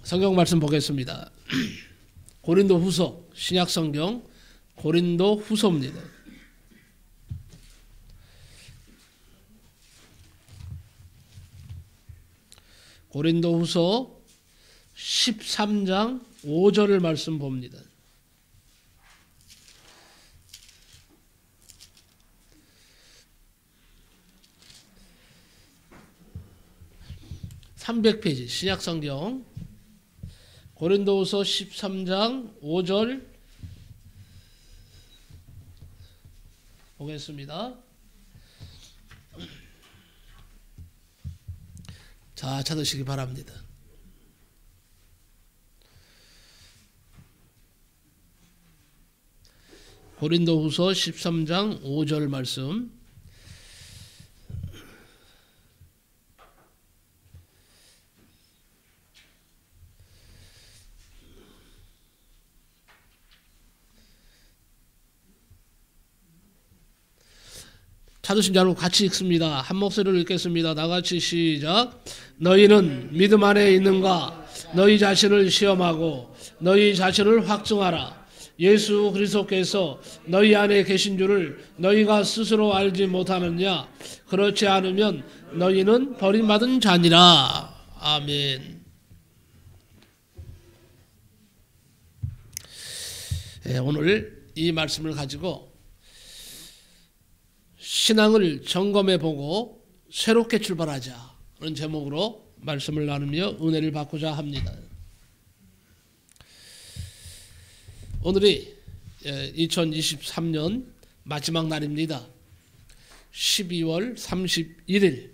성경 말씀 보겠습니다. 고린도 후서, 신약 성경 고린도 후서입니다. 고린도 후서 13장 5절을 말씀 봅니다. (300페이지) 신약성경 고린도후서 13장 5절 보겠습니다. 자, 찾으시기 바랍니다. 고린도후서 13장 5절 말씀. 찾으신 줄 알고 같이 읽습니다. 한 목소리로 읽겠습니다. 나같이 시작. 너희는 믿음 안에 있는가? 너희 자신을 시험하고 너희 자신을 확증하라. 예수 그리스도께서 너희 안에 계신 줄을 너희가 스스로 알지 못하느냐? 그렇지 않으면 너희는 버림받은 자니라. 아멘. 네, 오늘 이 말씀을 가지고 신앙을 점검해보고 새롭게 출발하자 그런 제목으로 말씀을 나누며 은혜를 받고자 합니다. 오늘이 2023년 마지막 날입니다. 12월 31일.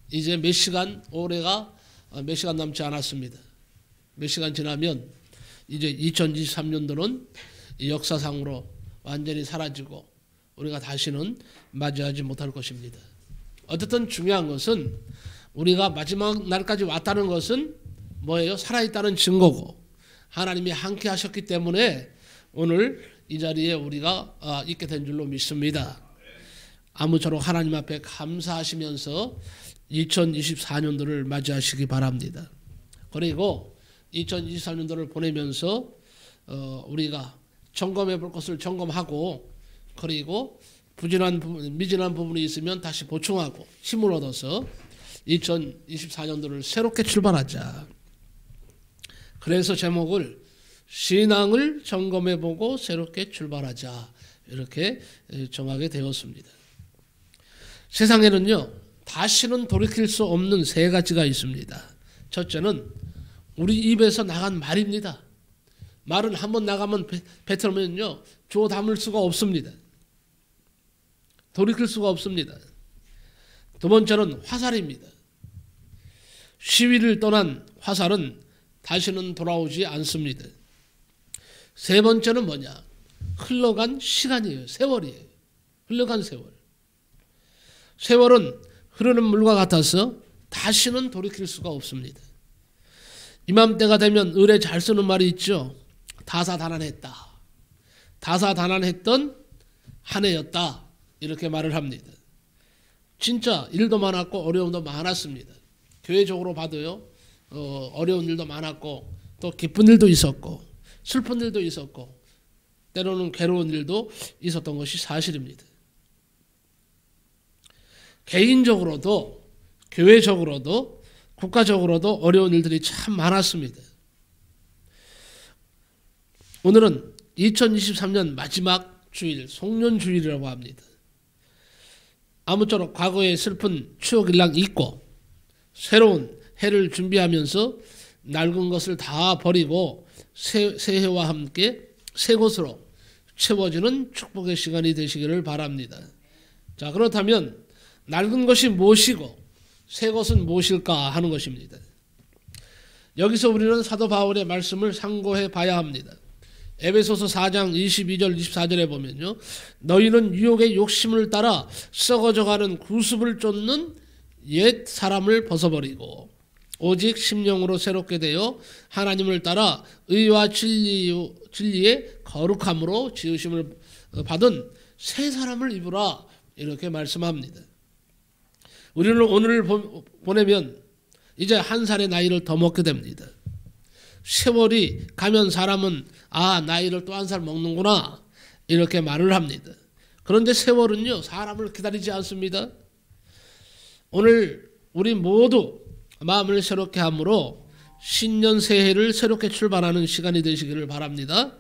이제 몇 시간, 올해가 몇 시간 남지 않았습니다. 몇 시간 지나면 이제 2023년도는 역사상으로 완전히 사라지고 우리가 다시는 맞이하지 못할 것입니다. 어쨌든 중요한 것은 우리가 마지막 날까지 왔다는 것은 뭐예요? 살아있다는 증거고 하나님이 함께 하셨기 때문에 오늘 이 자리에 우리가 있게 된 줄로 믿습니다. 아무쪼록 하나님 앞에 감사하시면서 2024년도를 맞이하시기 바랍니다. 그리고 2023년도를 보내면서 우리가 점검해 볼 것을 점검하고 그리고 미진한 부분이 있으면 다시 보충하고 힘을 얻어서 2024년도를 새롭게 출발하자. 그래서 제목을 신앙을 점검해보고 새롭게 출발하자 이렇게 정하게 되었습니다. 세상에는요 다시는 돌이킬 수 없는 세 가지가 있습니다. 첫째는 우리 입에서 나간 말입니다. 말은 한번 나가면 뱉으면요 주워 담을 수가 없습니다. 돌이킬 수가 없습니다. 두 번째는 화살입니다. 시위를 떠난 화살은 다시는 돌아오지 않습니다. 세 번째는 뭐냐? 흘러간 시간이에요. 세월이에요. 흘러간 세월. 세월은 흐르는 물과 같아서 다시는 돌이킬 수가 없습니다. 이맘때가 되면 을에 잘 쓰는 말이 있죠. 다사다난했다. 다사다난했던 한 해였다. 이렇게 말을 합니다. 진짜 일도 많았고 어려움도 많았습니다. 교회적으로 봐도요. 어려운 일도 많았고 또 기쁜 일도 있었고 슬픈 일도 있었고 때로는 괴로운 일도 있었던 것이 사실입니다. 개인적으로도 교회적으로도 국가적으로도 어려운 일들이 참 많았습니다. 오늘은 2023년 마지막 주일, 송년주일이라고 합니다. 아무쪼록 과거의 슬픈 추억일랑 잊고 새로운 해를 준비하면서 낡은 것을 다 버리고 새해와 함께 새 것으로 채워지는 축복의 시간이 되시기를 바랍니다. 자, 그렇다면 낡은 것이 무엇이고 새 것은 무엇일까 하는 것입니다. 여기서 우리는 사도 바울의 말씀을 상고해 봐야 합니다. 에베소서 4장 22절 24절에 보면요. 너희는 유혹의 욕심을 따라 썩어져가는 구습을 쫓는 옛 사람을 벗어버리고 오직 심령으로 새롭게 되어 하나님을 따라 의와 진리의 거룩함으로 지으심을 받은 새 사람을 입으라 이렇게 말씀합니다. 우리는 오늘을 보내면 이제 한 살의 나이를 더 먹게 됩니다. 세월이 가면 사람은 나이를 또 한 살 먹는구나 이렇게 말을 합니다. 그런데 세월은요 사람을 기다리지 않습니다. 오늘 우리 모두 마음을 새롭게 함으로 신년 새해를 새롭게 출발하는 시간이 되시기를 바랍니다.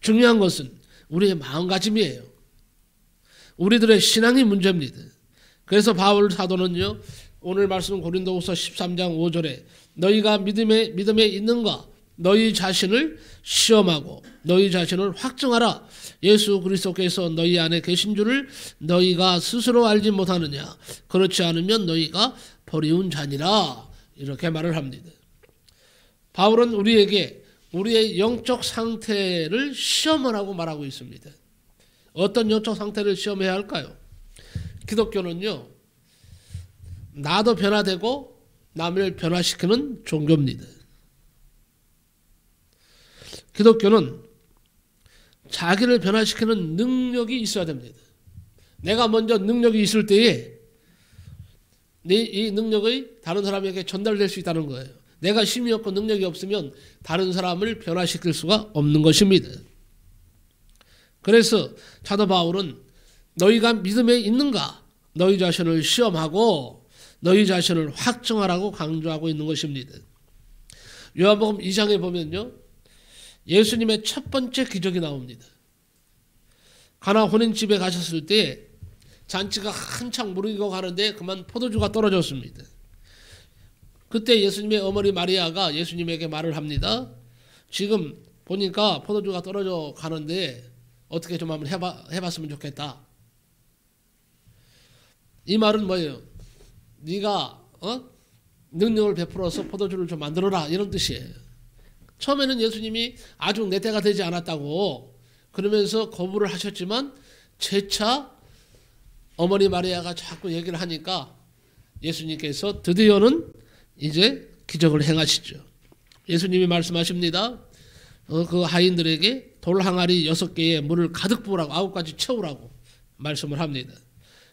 중요한 것은 우리의 마음가짐이에요. 우리들의 신앙이 문제입니다. 그래서 바울 사도는요 오늘 말씀 고린도후서 13장 5절에 너희가 믿음에 있는가 너희 자신을 시험하고 너희 자신을 확증하라. 예수 그리스도께서 너희 안에 계신 줄을 너희가 스스로 알지 못하느냐. 그렇지 않으면 너희가 버리운 자니라. 이렇게 말을 합니다. 바울은 우리에게 우리의 영적 상태를 시험하라고 말하고 있습니다. 어떤 영적 상태를 시험해야 할까요? 기독교는요 나도 변화되고 남을 변화시키는 종교입니다. 기독교는 자기를 변화시키는 능력이 있어야 됩니다. 내가 먼저 능력이 있을 때에 이 능력이 다른 사람에게 전달될 수 있다는 거예요. 내가 힘이 없고 능력이 없으면 다른 사람을 변화시킬 수가 없는 것입니다. 그래서 사도 바울은 너희가 믿음에 있는가 너희 자신을 시험하고 너희 자신을 확증하라고 강조하고 있는 것입니다. 요한복음 2장에 보면요 예수님의 첫 번째 기적이 나옵니다. 가나 혼인집에 가셨을 때 잔치가 한창 무르익어 가는데 그만 포도주가 떨어졌습니다. 그때 예수님의 어머니 마리아가 예수님에게 말을 합니다. 지금 보니까 포도주가 떨어져 가는데 어떻게 좀 한번 해봤으면 좋겠다. 이 말은 뭐예요? 네가 능력을 베풀어서 포도주를 좀 만들어라 이런 뜻이에요. 처음에는 예수님이 아직 내 때가 되지 않았다고 그러면서 거부를 하셨지만 재차 어머니 마리아가 자꾸 얘기를 하니까 예수님께서 드디어는 이제 기적을 행하시죠. 예수님이 말씀하십니다. 그 하인들에게 돌 항아리 6개에 물을 가득 부으라고 9가지 채우라고 말씀을 합니다.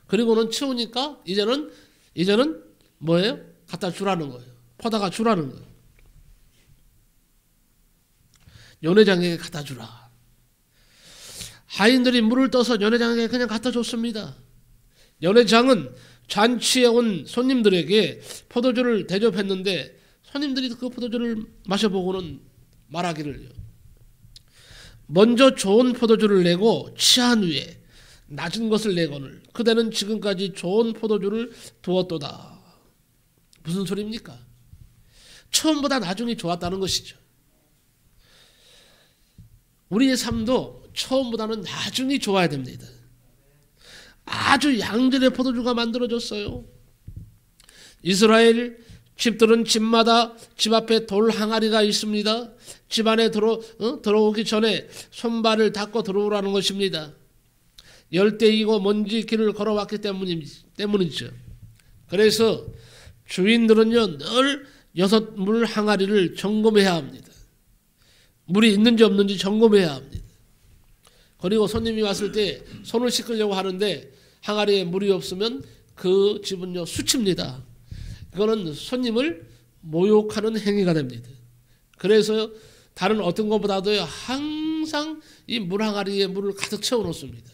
그리고는 채우니까 이제는 뭐예요? 갖다 주라는 거예요. 퍼다가 주라는 거예요. 연회장에게 갖다 주라. 하인들이 물을 떠서 연회장에게 그냥 갖다 줬습니다. 연회장은 잔치에 온 손님들에게 포도주를 대접했는데 손님들이 그 포도주를 마셔보고는 말하기를요. 먼저 좋은 포도주를 내고 취한 후에 낮은 것을 내거늘 그대는 지금까지 좋은 포도주를 두었도다. 무슨 소리입니까? 처음보다 나중이 좋았다는 것이죠. 우리의 삶도 처음보다는 나중이 좋아야 됩니다. 아주 양질의 포도주가 만들어졌어요. 이스라엘 집들은 집마다 집 앞에 돌 항아리가 있습니다. 집 안에 들어오기 전에 손발을 닦고 들어오라는 것입니다. 열대이고 먼지 길을 걸어왔기 때문이죠. 그래서 주인들은요 늘 6물 항아리를 점검해야 합니다. 물이 있는지 없는지 점검해야 합니다. 그리고 손님이 왔을 때 손을 씻으려고 하는데 항아리에 물이 없으면 그 집은요 수치입니다. 그거는 손님을 모욕하는 행위가 됩니다. 그래서 다른 어떤 것보다도 항상 이 물 항아리에 물을 가득 채워 놓습니다.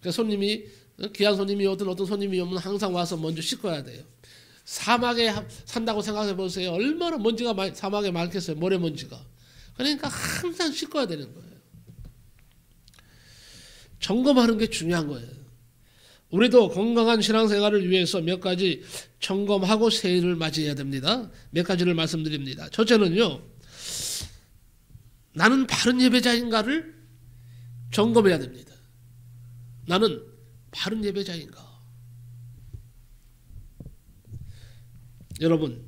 그래서 손님이 귀한 손님이 어떤 손님이 오면 항상 와서 먼저 씻어야 돼요. 사막에 산다고 생각해 보세요. 얼마나 먼지가 사막에 많겠어요. 모래먼지가. 그러니까 항상 씻어야 되는 거예요. 점검하는 게 중요한 거예요. 우리도 건강한 신앙생활을 위해서 몇 가지 점검하고 새해를 맞이해야 됩니다. 몇 가지를 말씀드립니다. 첫째는요. 나는 바른 예배자인가를 점검해야 됩니다. 나는 바른 예배자인가? 여러분,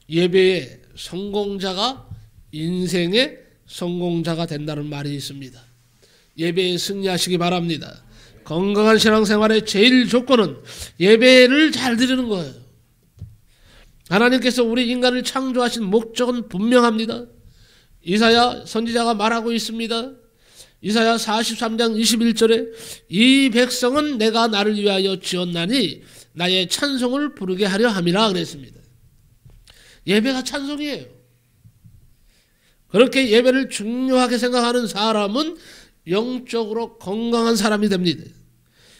예배의 성공자가 인생의 성공자가 된다는 말이 있습니다. 예배에 승리하시기 바랍니다. 건강한 신앙생활의 제일 조건은 예배를 잘 드리는 거예요. 하나님께서 우리 인간을 창조하신 목적은 분명합니다. 이사야 선지자가 말하고 있습니다. 이사야 43장 21절에 이 백성은 내가 나를 위하여 지었나니 나의 찬송을 부르게 하려 함이라 그랬습니다. 예배가 찬송이에요. 그렇게 예배를 중요하게 생각하는 사람은 영적으로 건강한 사람이 됩니다.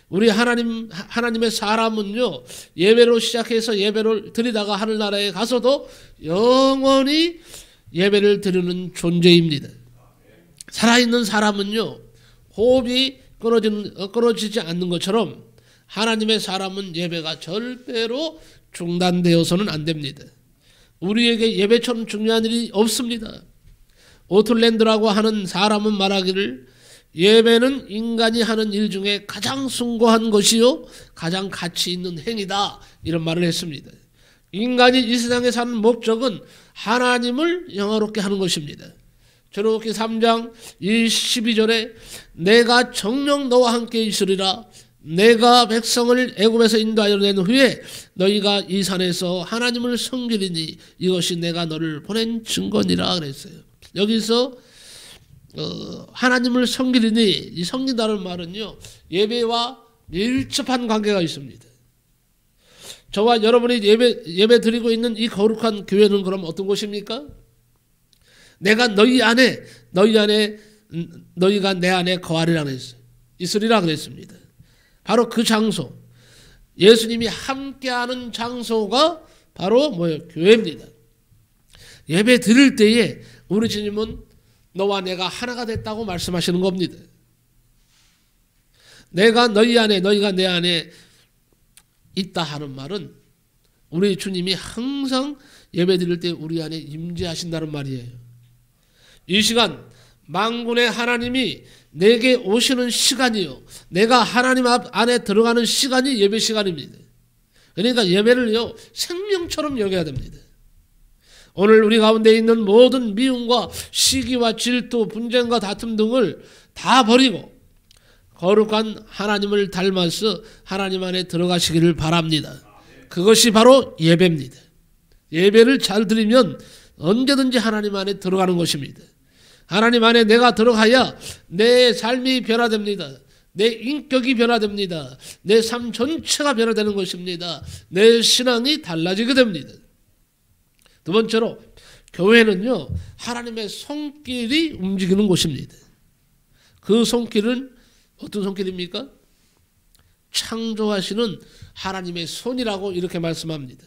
우리 하나님의 사람은요, 예배로 시작해서 예배를 드리다가 하늘나라에 가서도 영원히 예배를 드리는 존재입니다. 살아있는 사람은요, 호흡이 끊어지지 않는 것처럼 하나님의 사람은 예배가 절대로 중단되어서는 안 됩니다. 우리에게 예배처럼 중요한 일이 없습니다. 오틀랜드라고 하는 사람은 말하기를 예배는 인간이 하는 일 중에 가장 숭고한 것이요 가장 가치 있는 행위다, 이런 말을 했습니다. 인간이 이 세상에 사는 목적은 하나님을 영화롭게 하는 것입니다. 출애굽기 3장 12절에 내가 정녕 너와 함께 있으리라, 내가 백성을 애굽에서 인도하여 낸 후에 너희가 이 산에서 하나님을 섬기리니 이것이 내가 너를 보낸 증거니라 그랬어요. 여기서 하나님을 섬기리니, 이 섬긴다는 말은요, 예배와 밀접한 관계가 있습니다. 저와 여러분이 예배 드리고 있는 이 거룩한 교회는 그럼 어떤 곳입니까? 내가 너희 안에 너희가 내 안에 거하리라 그랬어요. 있으리라 그랬습니다. 바로 그 장소, 예수님이 함께하는 장소가 바로 뭐예요? 교회입니다. 예배 드릴 때에 우리 주님은 너와 내가 하나가 됐다고 말씀하시는 겁니다. 내가 너희 안에, 너희가 내 안에 있다 하는 말은 우리 주님이 항상 예배 드릴 때 우리 안에 임재하신다는 말이에요. 이 시간 만군의 하나님이 내게 오시는 시간이요, 내가 하나님 안에 들어가는 시간이 예배 시간입니다. 그러니까 예배를요 생명처럼 여겨야 됩니다. 오늘 우리 가운데 있는 모든 미움과 시기와 질투, 분쟁과 다툼 등을 다 버리고 거룩한 하나님을 닮아서 하나님 안에 들어가시기를 바랍니다. 그것이 바로 예배입니다. 예배를 잘 드리면 언제든지 하나님 안에 들어가는 것입니다. 하나님 안에 내가 들어가야 내 삶이 변화됩니다. 내 인격이 변화됩니다. 내 삶 전체가 변화되는 것입니다. 내 신앙이 달라지게 됩니다. 두 번째로 교회는요 하나님의 손길이 움직이는 곳입니다. 그 손길은 어떤 손길입니까? 창조하시는 하나님의 손이라고 이렇게 말씀합니다.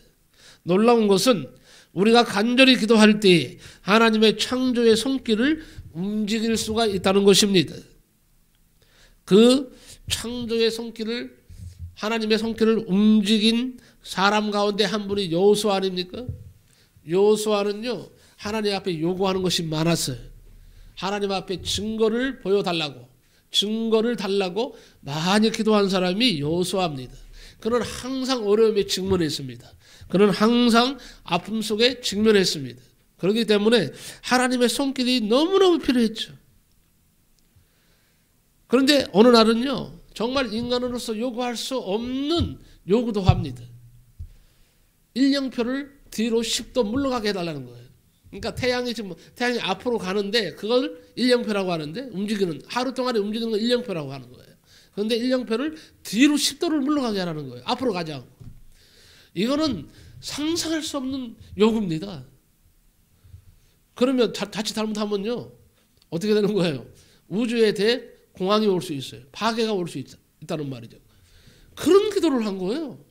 놀라운 것은 우리가 간절히 기도할 때 하나님의 창조의 손길을 움직일 수가 있다는 것입니다. 그 창조의 손길을, 하나님의 손길을 움직인 사람 가운데 한 분이 여호수아 아닙니까? 여호수아는요 하나님 앞에 요구하는 것이 많았어요. 하나님 앞에 증거를 보여달라고, 증거를 달라고 많이 기도한 사람이 여호수아입니다. 그는 항상 어려움에 직면했습니다. 그는 항상 아픔 속에 직면했습니다. 그렇기 때문에 하나님의 손길이 너무너무 필요했죠. 그런데 어느 날은요 정말 인간으로서 요구할 수 없는 요구도 합니다. 일령표를 뒤로 10도 물러가게 해달라는 거예요. 그러니까 태양이 앞으로 가는데 그걸 일령표라고 하는데, 움직이는, 하루 동안에 움직이는 걸 일령표라고 하는 거예요. 그런데 일령표를 뒤로 10도를 물러가게 하라는 거예요. 앞으로 가지 않고. 이거는 상상할 수 없는 요구입니다. 그러면 자칫 잘못하면요 어떻게 되는 거예요? 우주에 대공황이 올 수 있어요. 파괴가 올 수 있다는 말이죠. 그런 기도를 한 거예요.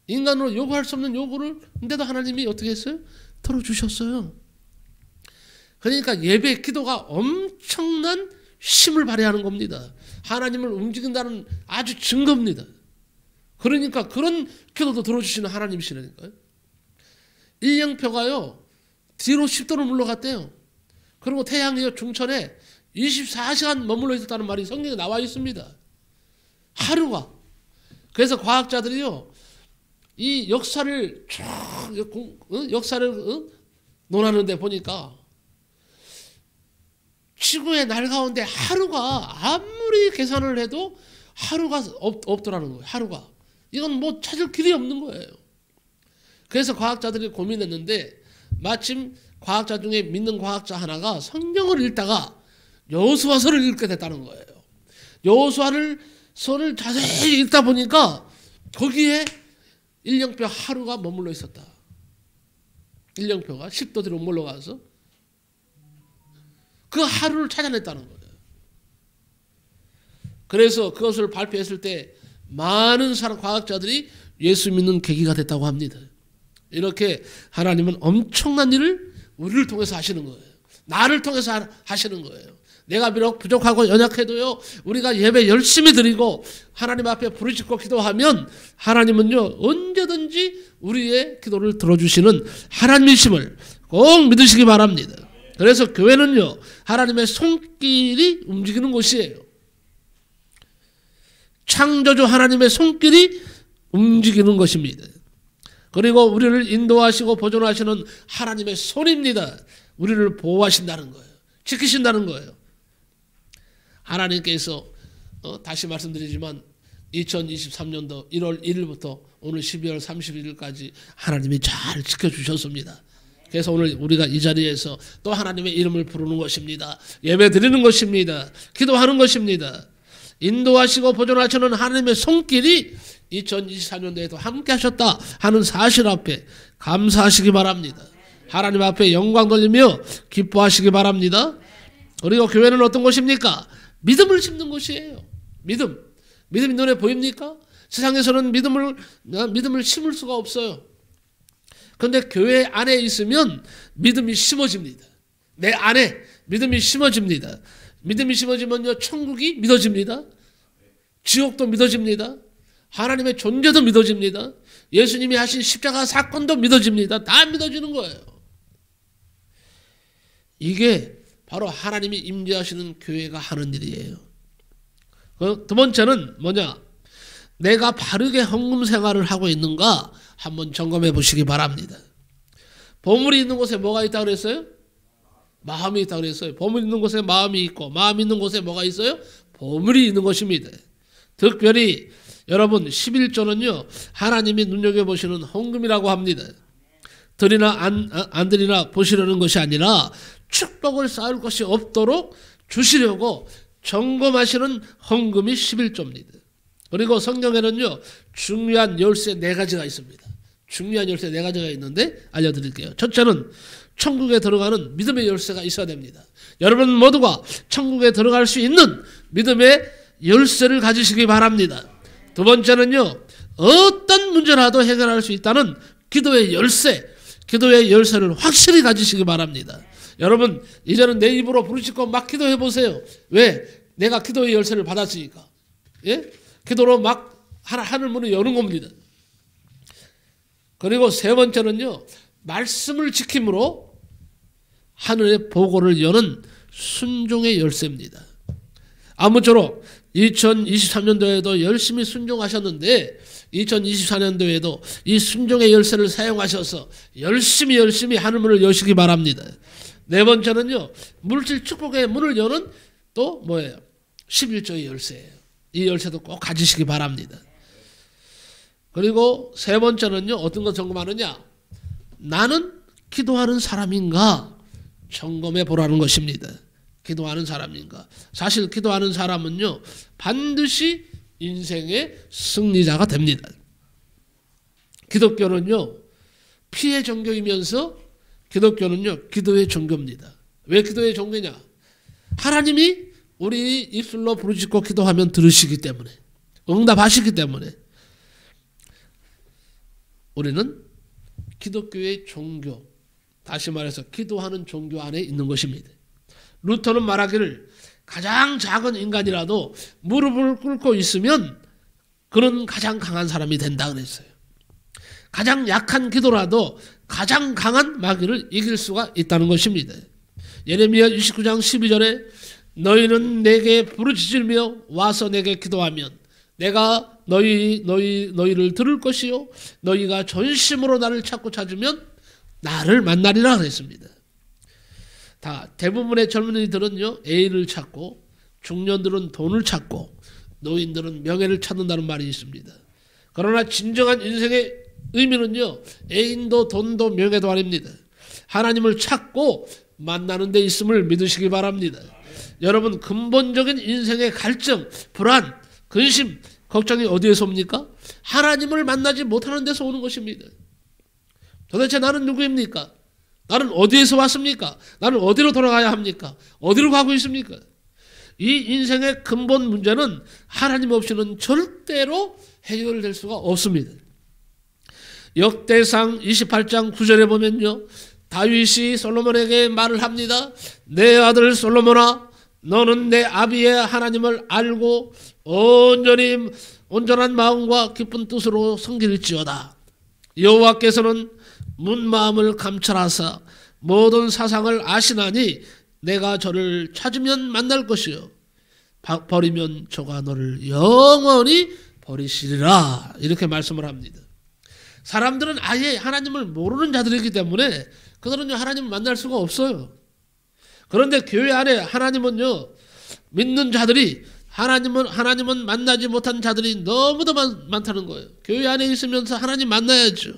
인간으로 요구할 수 없는 요구를, 근데도 하나님이 어떻게 했어요? 들어주셨어요. 그러니까 예배 기도가 엄청난 힘을 발휘하는 겁니다. 하나님을 움직인다는 아주 증거입니다. 그러니까 그런 기도도 들어주시는 하나님이시라니까요. 일령표가요 뒤로 10도를 물러갔대요. 그리고 태양이요 중천에 24시간 머물러 있었다는 말이 성경에 나와 있습니다. 하루가. 그래서 과학자들이요 이 역사를 논하는데 보니까 지구의 날 가운데 하루가 아무리 계산을 해도 하루가 없더라는 거예요. 하루가. 이건 뭐 찾을 길이 없는 거예요. 그래서 과학자들이 고민했는데 마침 과학자 중에 믿는 과학자 하나가 성경을 읽다가 여호수아서를 읽게 됐다는 거예요. 여호수아서를 자세히 읽다 보니까 거기에 일령표 하루가 머물러 있었다. 일령표가 10도 뒤로 물러가서 그 하루를 찾아냈다는 거예요. 그래서 그것을 발표했을 때 많은 과학자들이 예수 믿는 계기가 됐다고 합니다. 이렇게 하나님은 엄청난 일을 우리를 통해서 하시는 거예요. 나를 통해서 하시는 거예요. 내가 비록 부족하고 연약해도요, 우리가 예배 열심히 드리고 하나님 앞에 부르짖고 기도하면 하나님은요, 언제든지 우리의 기도를 들어주시는 하나님이심을 꼭 믿으시기 바랍니다. 그래서 교회는요, 하나님의 손길이 움직이는 곳이에요. 창조주 하나님의 손길이 움직이는 것입니다. 그리고 우리를 인도하시고 보존하시는 하나님의 손입니다. 우리를 보호하신다는 거예요. 지키신다는 거예요. 하나님께서 다시 말씀드리지만 2023년도 1월 1일부터 오늘 12월 31일까지 하나님이 잘 지켜주셨습니다. 그래서 오늘 우리가 이 자리에서 또 하나님의 이름을 부르는 것입니다. 예배 드리는 것입니다. 기도하는 것입니다. 인도하시고 보존하시는 하나님의 손길이 2024년도에도 함께 하셨다 하는 사실 앞에 감사하시기 바랍니다. 하나님 앞에 영광 돌리며 기뻐하시기 바랍니다. 그리고 교회는 어떤 곳입니까? 믿음을 심는 곳이에요. 믿음이 눈에 보입니까? 세상에서는 믿음을 심을 수가 없어요. 그런데 교회 안에 있으면 믿음이 심어집니다. 내 안에 믿음이 심어집니다. 믿음이 심어지면요, 천국이 믿어집니다. 지옥도 믿어집니다. 하나님의 존재도 믿어집니다. 예수님이 하신 십자가 사건도 믿어집니다. 다 믿어지는 거예요. 이게 바로 하나님이 임재하시는 교회가 하는 일이에요. 두 번째는 뭐냐? 내가 바르게 헌금 생활을 하고 있는가 한번 점검해 보시기 바랍니다. 보물이 있는 곳에 뭐가 있다고 그랬어요? 마음이 있다고 그랬어요. 보물 있는 곳에 마음이 있고, 마음 있는 곳에 뭐가 있어요? 보물이 있는 것입니다. 특별히 여러분 11조는요, 하나님이 눈여겨보시는 헌금이라고 합니다. 드리나 안 드리나 보시려는 것이 아니라 축복을 쌓을 것이 없도록 주시려고 점검하시는 헌금이 11조입니다. 그리고 성경에는요, 중요한 열쇠 4가지가 있습니다. 중요한 열쇠 4가지가 있는데 알려드릴게요. 첫째는 천국에 들어가는 믿음의 열쇠가 있어야 됩니다. 여러분 모두가 천국에 들어갈 수 있는 믿음의 열쇠를 가지시기 바랍니다. 두 번째는요, 어떤 문제라도 해결할 수 있다는 기도의 열쇠를 확실히 가지시기 바랍니다. 여러분 이제는 내 입으로 부르짖고 막 기도해 보세요. 왜? 내가 기도의 열쇠를 받았으니까. 예? 기도로 막 하늘 문을 여는 겁니다. 그리고 세 번째는요, 말씀을 지킴으로 하늘의 보고를 여는 순종의 열쇠입니다. 아무쪼록 2023년도에도 열심히 순종하셨는데 2024년도에도 이 순종의 열쇠를 사용하셔서 열심히 하늘문을 여시기 바랍니다. 네 번째는요, 물질 축복의 문을 여는 또 뭐예요? 11조의 열쇠예요. 이 열쇠도 꼭 가지시기 바랍니다. 그리고 세 번째는요, 어떤 거 점검하느냐? 나는 기도하는 사람인가 점검해 보라는 것입니다. 기도하는 사람인가. 사실 기도하는 사람은요, 반드시 인생의 승리자가 됩니다. 기독교는요, 피해 종교이면서 기독교는요, 기도의 종교입니다. 왜 기도의 종교냐? 하나님이 우리 입술로 부르짖고 기도하면 들으시기 때문에, 응답하시기 때문에 우리는 기독교의 종교, 다시 말해서 기도하는 종교 안에 있는 것입니다. 루터는 말하기를 가장 작은 인간이라도 무릎을 꿇고 있으면 그는 가장 강한 사람이 된다 그랬어요. 가장 약한 기도라도 가장 강한 마귀를 이길 수가 있다는 것입니다. 예레미야 29장 12절에 너희는 내게 부르짖으며 와서 내게 기도하면 내가 너희를 들을 것이요 너희가 전심으로 나를 찾으면 나를 만나리라 그랬습니다. 대부분의 젊은이들은요, 애인을 찾고 중년들은 돈을 찾고 노인들은 명예를 찾는다는 말이 있습니다. 그러나 진정한 인생의 의미는요, 애인도 돈도 명예도 아닙니다. 하나님을 찾고 만나는 데 있음을 믿으시기 바랍니다. 여러분, 근본적인 인생의 갈증, 불안, 근심, 걱정이 어디에서 옵니까? 하나님을 만나지 못하는 데서 오는 것입니다. 도대체 나는 누구입니까? 나는 어디에서 왔습니까? 나는 어디로 돌아가야 합니까? 어디로 가고 있습니까? 이 인생의 근본 문제는 하나님 없이는 절대로 해결될 수가 없습니다. 역대상 28장 9절에 보면요, 다윗이 솔로몬에게 말을 합니다. 내 아들 솔로몬아, 너는 내 아비의 하나님을 알고 온전한 마음과 깊은 뜻으로 섬길지어다. 여호와께서는 문 마음을 감찰하사 모든 사상을 아시나니 내가 저를 찾으면 만날 것이요 버리면 저가 너를 영원히 버리시리라. 이렇게 말씀을 합니다. 사람들은 아예 하나님을 모르는 자들이기 때문에 그들은 하나님을 만날 수가 없어요. 그런데 교회 안에 하나님은요, 믿는 자들이 하나님은 만나지 못한 자들이 너무도 많다는 거예요. 교회 안에 있으면서 하나님 만나야죠.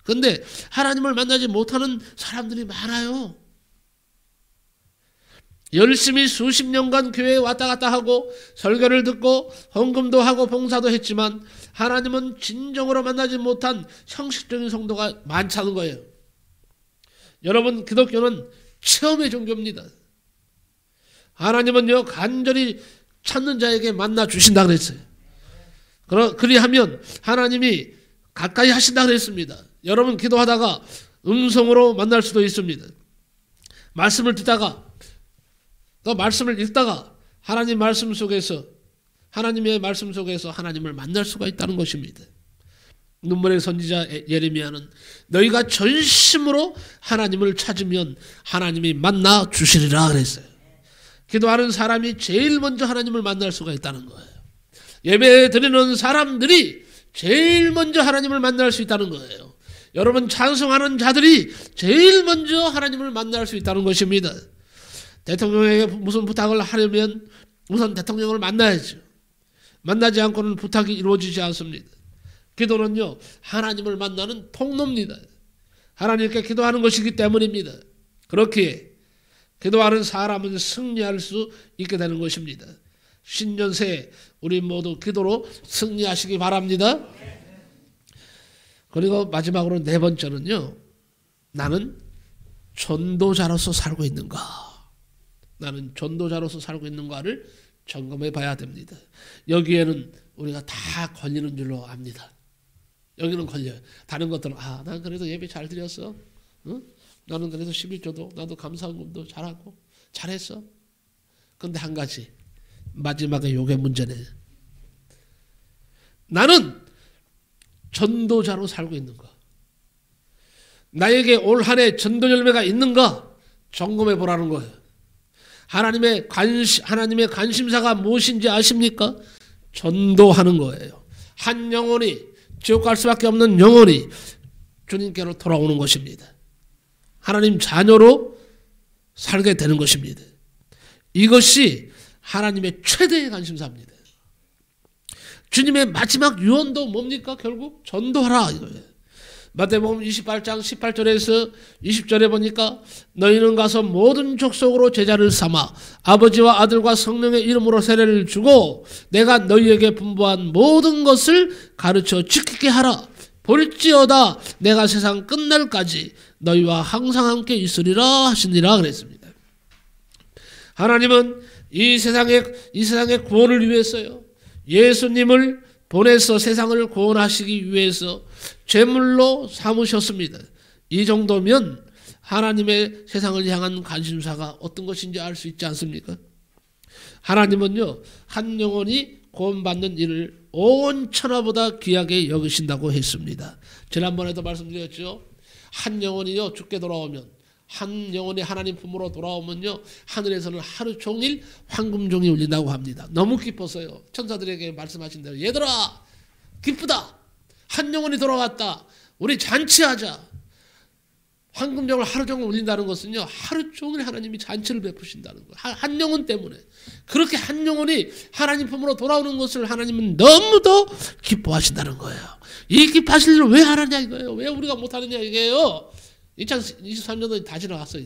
그런데 하나님을 만나지 못하는 사람들이 많아요. 열심히 수십 년간 교회에 왔다 갔다 하고 설교를 듣고 헌금도 하고 봉사도 했지만 하나님은 진정으로 만나지 못한 형식적인 성도가 많다는 거예요. 여러분, 기독교는 체험의 종교입니다. 하나님은요, 간절히 찾는 자에게 만나 주신다 그랬어요. 그리하면 하나님이 가까이 하신다 그랬습니다. 여러분, 기도하다가 음성으로 만날 수도 있습니다. 말씀을 듣다가 또 말씀을 읽다가 하나님의 말씀 속에서 하나님을 만날 수가 있다는 것입니다. 눈물의 선지자 예레미야는 너희가 전심으로 하나님을 찾으면 하나님이 만나 주시리라 그랬어요. 기도하는 사람이 제일 먼저 하나님을 만날 수가 있다는 거예요. 예배 드리는 사람들이 제일 먼저 하나님을 만날 수 있다는 거예요. 여러분, 찬송하는 자들이 제일 먼저 하나님을 만날 수 있다는 것입니다. 대통령에게 무슨 부탁을 하려면 우선 대통령을 만나야죠. 만나지 않고는 부탁이 이루어지지 않습니다. 기도는요, 하나님을 만나는 통로입니다. 하나님께 기도하는 것이기 때문입니다. 그렇기에 기도하는 사람은 승리할 수 있게 되는 것입니다. 신년새 우리 모두 기도로 승리하시기 바랍니다. 그리고 마지막으로 네 번째는요, 나는 전도자로서 살고 있는가? 나는 전도자로서 살고 있는가를 점검해 봐야 됩니다. 여기에는 우리가 다 걸리는 줄로 압니다. 여기는 걸려요. 다른 것들은 난 그래도 예배 잘 드렸어. 응? 나는 그래도 11조도 나도 감사헌금도 잘하고 잘했어. 그런데 한 가지, 마지막에 요게 문제네. 나는 전도자로 살고 있는가? 나에게 올 한 해 전도 열매가 있는가? 점검해 보라는 거예요. 하나님의 관심사가 무엇인지 아십니까? 전도하는 거예요. 한 영혼이, 지옥 갈 수밖에 없는 영혼이 주님께로 돌아오는 것입니다. 하나님 자녀로 살게 되는 것입니다. 이것이 하나님의 최대의 관심사입니다. 주님의 마지막 유언도 뭡니까? 결국 전도하라 이거예요. 마태복음 28장 18절에서 20절에 보니까 너희는 가서 모든 족속으로 제자를 삼아 아버지와 아들과 성령의 이름으로 세례를 주고 내가 너희에게 분부한 모든 것을 가르쳐 지키게 하라. 볼지어다 내가 세상 끝날까지 너희와 항상 함께 있으리라 하시니라 그랬습니다. 하나님은 이 세상의 구원을 위해서요, 예수님을 보내서 세상을 구원하시기 위해서 제물로 삼으셨습니다. 이 정도면 하나님의 세상을 향한 관심사가 어떤 것인지 알 수 있지 않습니까? 하나님은요, 한 영혼이 구원받는 일을 온 천하보다 귀하게 여기신다고 했습니다. 지난번에도 말씀드렸죠. 한 영혼이요, 죽게 돌아오면, 한 영혼이 하나님 품으로 돌아오면요, 하늘에서는 하루 종일 황금종이 울린다고 합니다. 너무 기뻐서요, 천사들에게 말씀하신 대로 얘들아 기쁘다, 한 영혼이 돌아왔다, 우리 잔치하자. 황금종을 하루 종일 울린다는 것은요, 하루 종일 하나님이 잔치를 베푸신다는 거예요. 한 영혼 때문에. 그렇게 한 영혼이 하나님 품으로 돌아오는 것을 하나님은 너무도 기뻐하신다는 거예요. 이 기뻐하실 일을 왜 하느냐 이거예요. 왜 우리가 못하느냐 이게요. 2023년도 다 지나갔어요.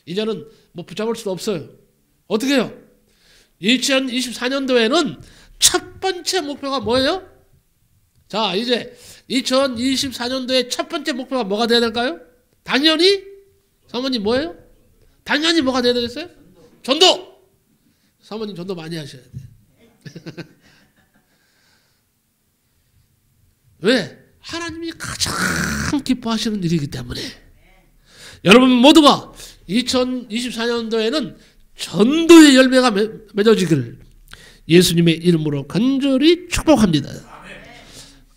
이제는 뭐 붙잡을 수도 없어요. 어떻게 해요? 2024년도에는 첫 번째 목표가 뭐예요? 자, 이제 2024년도의 첫 번째 목표가 뭐가 돼야 될까요? 당연히 사모님 뭐예요? 당연히 뭐가 돼야 되겠어요? 전도! 사모님 전도 많이 하셔야 돼요. 왜? 하나님이 가장 기뻐하시는 일이기 때문에. 여러분 모두가 2024년도에는 전도의 열매가 맺어지기를 예수님의 이름으로 간절히 축복합니다.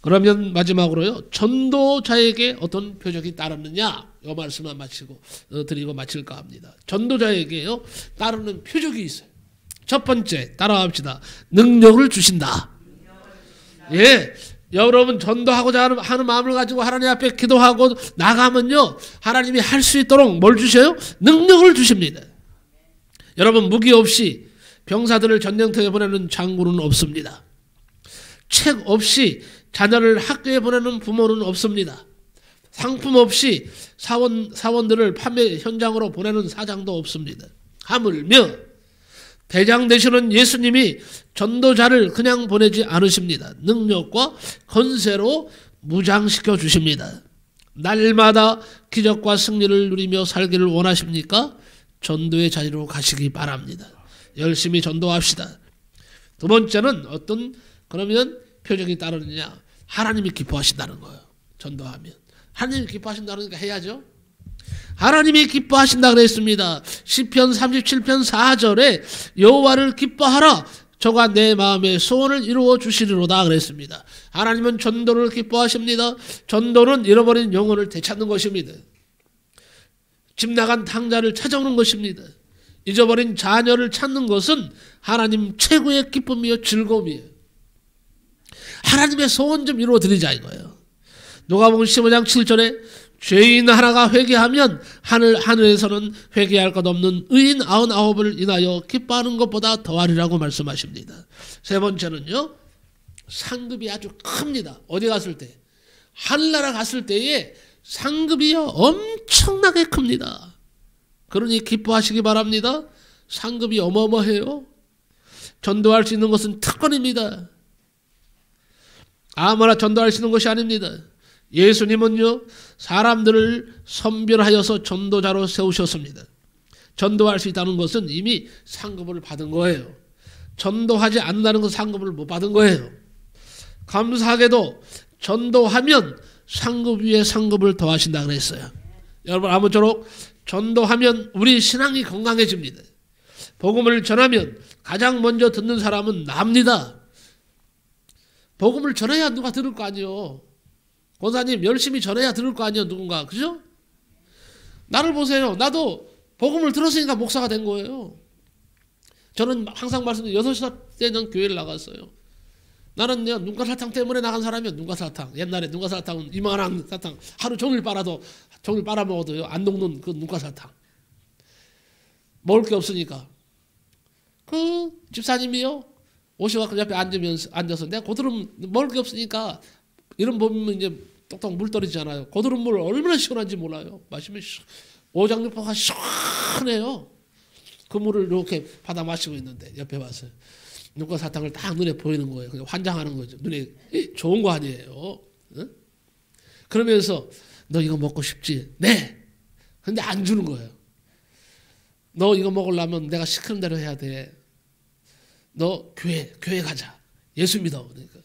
그러면 마지막으로요, 전도자에게 어떤 표적이 따르느냐, 이 말씀만 드리고 마칠까 합니다. 전도자에게요 따르는 표적이 있어요. 첫 번째, 따라합시다. 능력을 주신다. 예, 여러분 전도하고자 하는 마음을 가지고 하나님 앞에 기도하고 나가면요, 하나님이 할 수 있도록 뭘 주셔요? 능력을 주십니다. 여러분, 무기 없이 병사들을 전쟁터에 보내는 장군은 없습니다. 책 없이 자녀를 학교에 보내는 부모는 없습니다. 상품 없이 사원들을 판매 현장으로 보내는 사장도 없습니다. 하물며 대장 되시는 예수님이 전도자를 그냥 보내지 않으십니다. 능력과 권세로 무장시켜 주십니다. 날마다 기적과 승리를 누리며 살기를 원하십니까? 전도의 자리로 가시기 바랍니다. 열심히 전도합시다. 두 번째는 그러면 표적이 따르느냐? 하나님이 기뻐하신다는 거예요. 전도하면. 하나님이 기뻐하신다니까 해야죠. 하나님이 기뻐하신다 그랬습니다. 시편 37편 4절에 여호와를 기뻐하라. 저가 내 마음의 소원을 이루어 주시리로다 그랬습니다. 하나님은 전도를 기뻐하십니다. 전도는 잃어버린 영혼을 되찾는 것입니다. 집 나간 탕자를 찾아오는 것입니다. 잊어버린 자녀를 찾는 것은 하나님 최고의 기쁨이요 즐거움이에요. 하나님의 소원 좀 이루어 드리자 이거예요. 누가복음 15장 7절에 죄인 하나가 회개하면 하늘에서는 회개할 것 없는 의인 99을 인하여 기뻐하는 것보다 더하리라고 말씀하십니다. 세 번째는요, 상급이 아주 큽니다. 어디 갔을 때? 하늘나라 갔을 때에 상급이요 엄청나게 큽니다. 그러니 기뻐하시기 바랍니다. 상급이 어마어마해요. 전도할 수 있는 것은 특권입니다. 아무나 전도할 수 있는 것이 아닙니다. 예수님은요 사람들을 선별하여서 전도자로 세우셨습니다. 전도할 수 있다는 것은 이미 상급을 받은 거예요. 전도하지 않는다는 것은 상급을 못 받은 거예요. 감사하게도 전도하면 상급 위에 상급을 더하신다 그랬어요. 여러분 아무쪼록 전도하면 우리 신앙이 건강해집니다. 복음을 전하면 가장 먼저 듣는 사람은 납니다. 복음을 전해야 누가 들을 거 아니에요. 권사님 열심히 전해야 들을 거 아니에요. 누군가. 그죠? 나를 보세요. 나도 복음을 들었으니까 목사가 된 거예요. 저는 항상 말씀드린 6살 때는 교회를 나갔어요. 나는요 눈가사탕 때문에 나간 사람이요. 눈가사탕. 옛날에 눈가사탕은 이만한 사탕 하루 종일 빨아먹어도요 안 녹는 그 눈가사탕. 먹을 게 없으니까 그 집사님이요 오셔서 옆에 앉아서 내가 고드름 먹을 게 없으니까 이런 보면 이제 똑똑 물 떨어지잖아요. 고드름 물 얼마나 시원한지 몰라요. 마시면 오장육포가 시원해요. 그 물을 이렇게 받아 마시고 있는데 옆에 와서 눈가사탕을 딱 눈에 보이는 거예요. 그냥 환장하는 거죠. 눈에 좋은 거 아니에요. 응? 그러면서 너 이거 먹고 싶지? 네. 근데 안 주는 거예요. 너 이거 먹으려면 내가 시키는 대로 해야 돼. 너 교회 가자. 예수 믿어. 그러니까.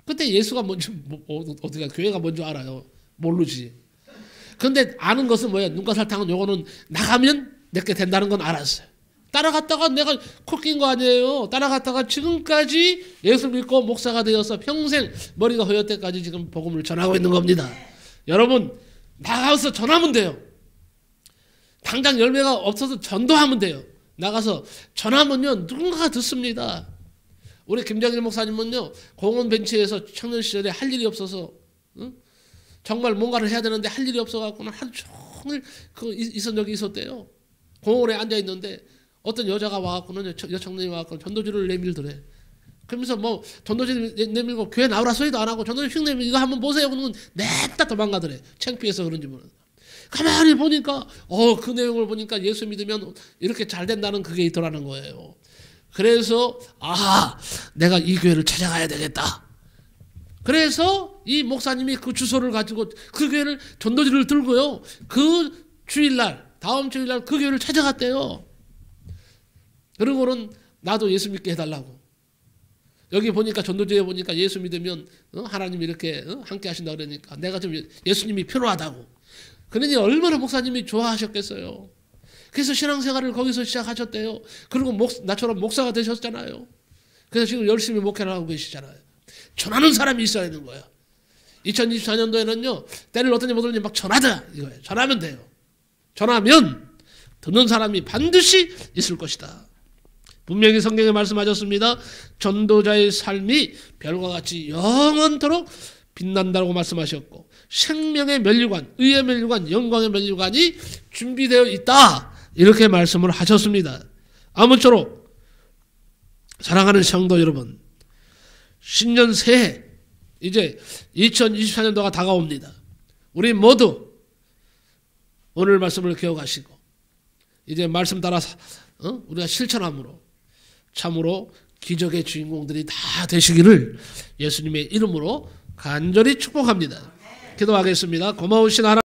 그때 예수가 뭔지 어떻게 교회가 뭔지 알아요? 모르지. 근데 아는 것은 뭐예요? 눈가사탕은 요거는 나가면 내게 된다는 건 알았어요. 따라갔다가 내가 코 낀 거 아니에요. 따라갔다가 지금까지 예수 믿고 목사가 되어서 평생 머리가 허연 때까지 지금 복음을 전하고 있는 겁니다. 여러분 나가서 전하면 돼요. 당장 열매가 없어서 전도하면 돼요. 나가서 전하면요 누군가가 듣습니다. 우리 김정일 목사님은요 공원 벤치에서 청년 시절에 할 일이 없어서 정말 뭔가를 해야 되는데 할 일이 없어갖고는 하루 종일 있은 적이 있었대요. 공원에 앉아 있는데 어떤 여자가 와갖고는 여청년이 와갖고 전도지를 내밀더래. 그러면서 뭐 전도지 내밀고 교회 나오라 소리도 안 하고 전도지 휙 내밀고 이거 한번 보세요. 그러면 냅다 도망가더래. 창피해서 그런지 모르겠어. 가만히 보니까 그 내용을 보니까 예수 믿으면 이렇게 잘 된다는 그게 있더라는 거예요. 그래서 내가 이 교회를 찾아가야 되겠다. 그래서 이 목사님이 그 주소를 가지고 그 교회를 전도지를 들고요. 그 주일날 다음 주일날 그 교회를 찾아갔대요. 그러고는 나도 예수 믿게 해달라고. 여기 보니까 전도지에 보니까 예수 믿으면 하나님이 이렇게 함께 하신다 그러니까 내가 좀 예수님이 필요하다고. 그러니 얼마나 목사님이 좋아하셨겠어요. 그래서 신앙생활을 거기서 시작하셨대요. 그리고 나처럼 목사가 되셨잖아요. 그래서 지금 열심히 목회를 하고 계시잖아요. 전하는 사람이 있어야 되는 거예요. 2024년도에는요. 때를 얻든지 못 얻든지 막 전하자 이거예요. 전하면 돼요. 전하면 듣는 사람이 반드시 있을 것이다. 분명히 성경에 말씀하셨습니다. 전도자의 삶이 별과 같이 영원토록 빛난다고 말씀하셨고 생명의 면류관, 의의 면류관, 영광의 면류관이 준비되어 있다. 이렇게 말씀을 하셨습니다. 아무쪼록 사랑하는 성도 여러분, 신년 새해 이제 2024년도가 다가옵니다. 우리 모두 오늘 말씀을 기억하시고 이제 말씀 따라 우리가 실천함으로 참으로 기적의 주인공들이 다 되시기를 예수님의 이름으로 간절히 축복합니다. 기도하겠습니다. 고마우신 하나님.